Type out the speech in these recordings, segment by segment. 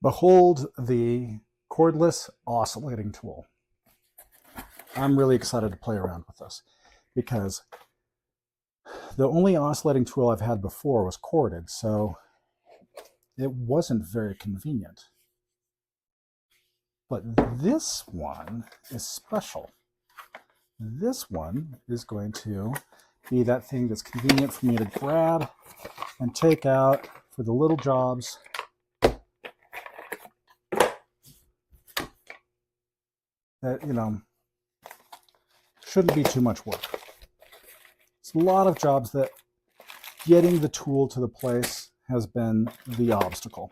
Behold the cordless oscillating tool. I'm really excited to play around with this because the only oscillating tool I've had before was corded, so it wasn't very convenient. But this one is special. This one is going to be that thing that's convenient for me to grab and take out for the little jobs that, shouldn't be too much work. It's a lot of jobs that getting the tool to the place has been the obstacle.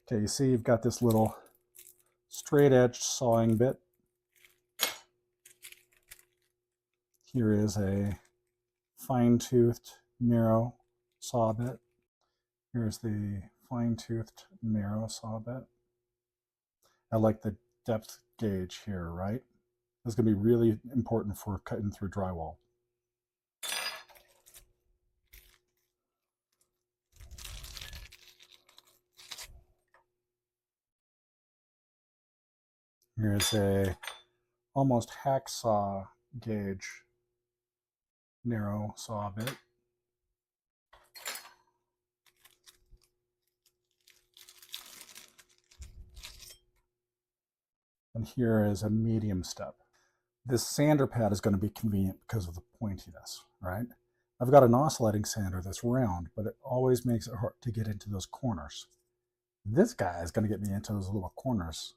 Okay, you see you've got this little straight edge sawing bit. Here is a fine-toothed narrow saw bit. Here's the fine-toothed narrow saw bit. I like the depth gauge here, right? This is going to be really important for cutting through drywall. Here's a almost hacksaw gauge narrow saw bit. And here is a medium step. This sander pad is going to be convenient because of the pointiness, right? I've got an oscillating sander that's round, but it always makes it hard to get into those corners. This guy is going to get me into those little corners.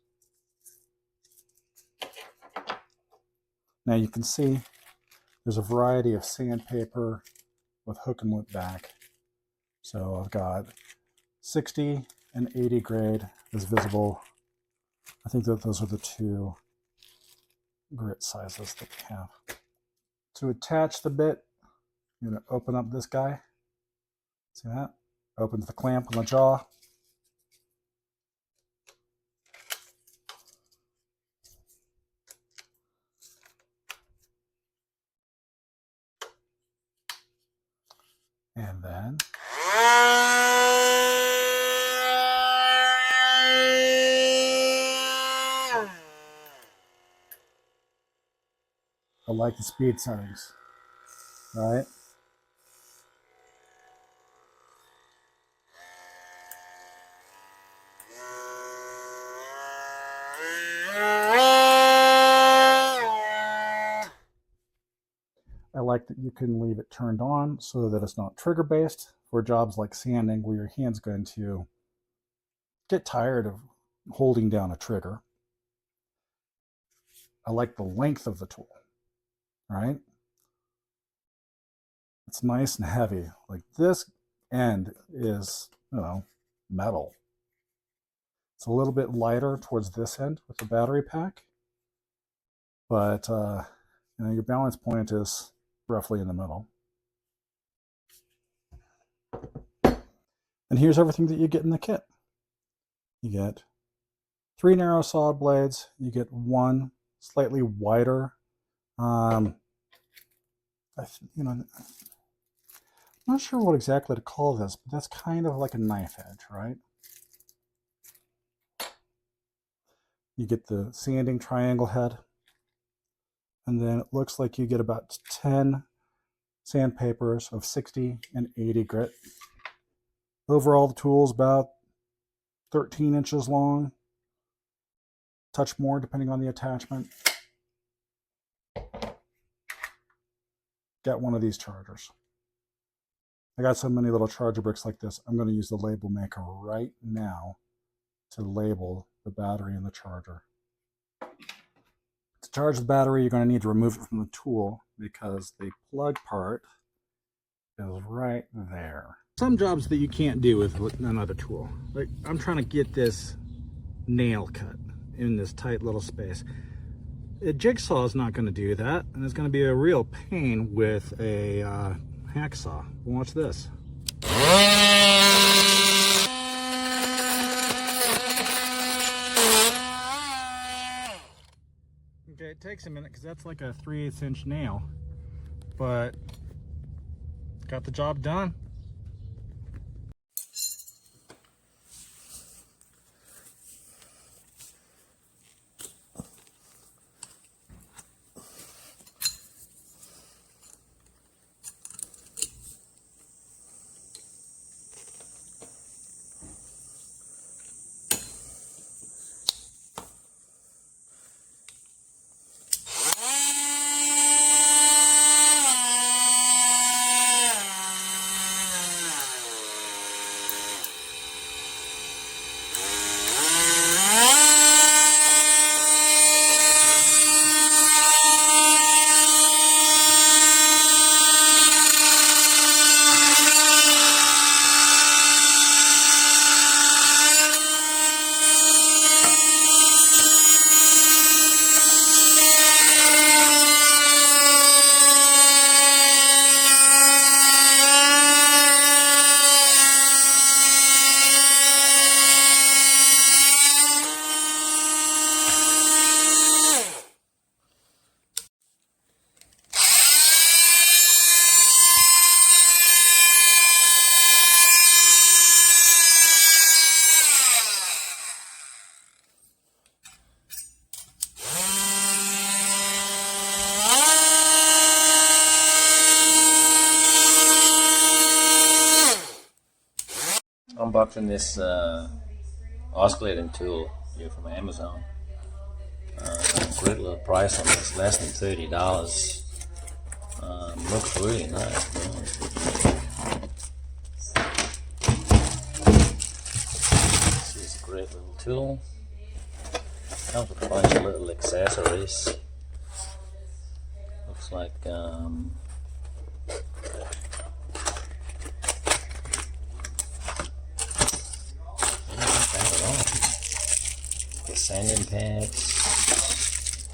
Now you can see there's a variety of sandpaper with hook and loop back. So I've got 60 and 80 grade is visible. I think that those are the two grit sizes that we have. To attach the bit, I'm going to open up this guy. See that? Opens the clamp on the jaw. And then I like the speed settings, right? I like that you can leave it turned on so that it's not trigger based for jobs like sanding where your hand's going to get tired of holding down a trigger. I like the length of the tool, right? It's nice and heavy. Like this end is, metal. It's a little bit lighter towards this end with the battery pack, but your balance point is roughly in the middle. And here's everything that you get in the kit. You get 3 narrow saw blades. You get 1 slightly wider. I'm not sure what exactly to call this, but that's kind of like a knife edge, right? You get the sanding triangle head. And then it looks like you get about 10 sandpapers of 60 and 80 grit. Overall, the tool's about 13 inches long. Touch more depending on the attachment. Get one of these chargers. I got so many little charger bricks like this, I'm going to use the label maker right now to label the battery in the charger. To charge the battery, you're going to need to remove it from the tool because the plug part is right there. Some jobs that you can't do with another tool. Like I'm trying to get this nail cut in this tight little space. A jigsaw is not going to do that, and it's going to be a real pain with a hacksaw. Watch this. Okay, it takes a minute because that's like a 3/8 inch nail, but got the job done. Unboxing this oscillating tool here from Amazon. Great little price on this, less than $30. Looks really nice. This is a great little tool. Comes with a bunch of little accessories. Looks like sanding pads,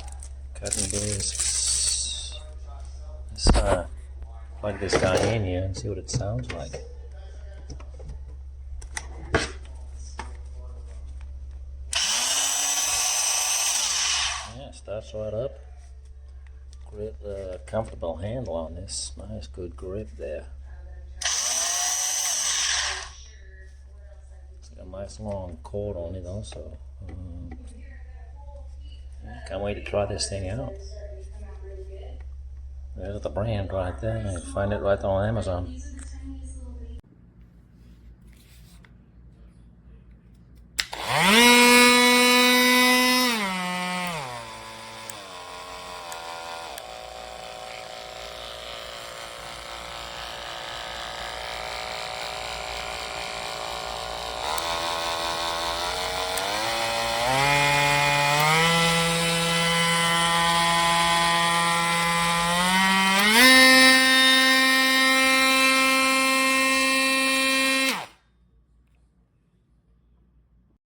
cutting discs. Let's plug this guy in here and see what it sounds like. Yeah, starts right up. Great comfortable handle on this. Nice good grip there. It's got a nice long cord on it also. Can't wait to try this thing out. There's the brand right there. You can find it right on Amazon.